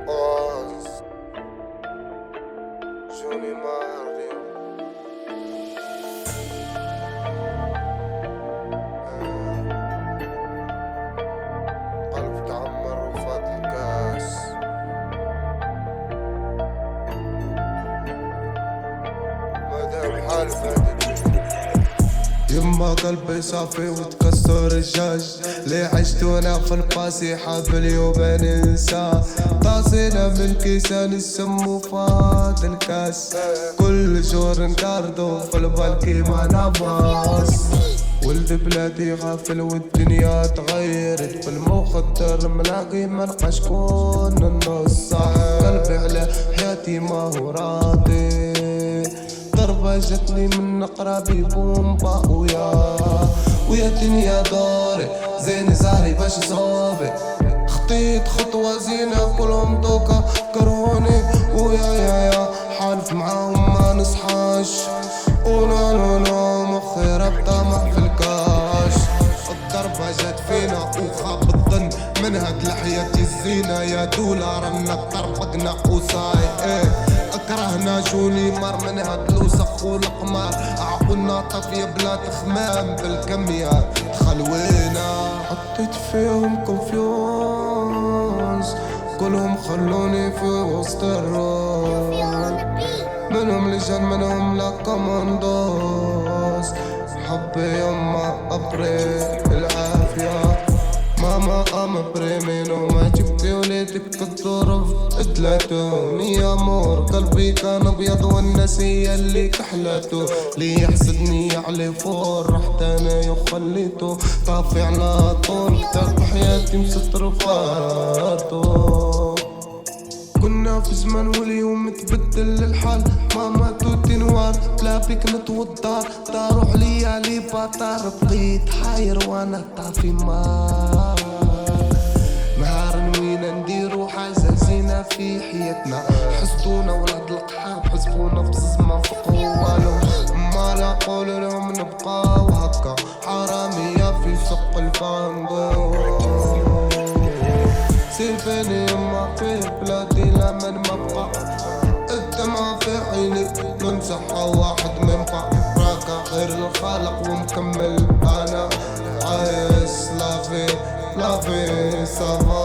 Oz, Johnny Mario. قلب تعمر وفات الكاس. مادام حالف هذا يما قلبي صافي وتكسر الجاج لي عشت وانا في الباسي حاب اليوم ننسى طاسينا من كيسان السم وفات الكاس كل شهر نكاردو في البالكي ما نباص ولد بلادي غافل والدنيا تغيرت بالمخدر ملاقي ملقى شكون النص قلبي على حياتي ما هو راضي ضربة جتني من قرابي بومبا ويا دنيا داري زين زاري باش صوبي خطيت خطوة زينة كلهم دوكا كرهوني ويا حالف معاهم ما نصحاش ولا مخي ربطة ما في الكاش الضربة جات فينا وخاب الظن من هاد لحيتي الزينة يا دولار انا طربقنا وصاي كرهنا جوني مر من هاد الوسخ والقمار عقولنا طفية بلا تخمام بالكميات خلوينا حطيت فيهم كونفيونس كلهم خلوني في وسط الروح منهم لجان منهم لا كوماندوس حبي يما أبري العافية ماما بريمين وما جبتي وليدك الظروف اتلاتوني يا مور قلبي كان ابيض والناس هي اللي كحلته لي يحسدني علي فور رحت انا وخليته طافي على طول كتاب حياتي مستر فارتو كنا في زمان واليوم متبدل الحال ماما توتي نوار تلابيك نتوضار دارو عليا لي باطار بقيت حاير وانا طافي نهار وين نديرو حاجة زينة في حياتنا حسدونا ولاد القحاب حسبونا بزز ما فقو والو ما لا قولوا لهم نبقاو هكا حرامية في سوق البانغو سيبني يما في بلادي لا من مبقى الدمعة في عيني ننصحها واحد من راكا غير الخالق ومكمل انا عايش لافي سافا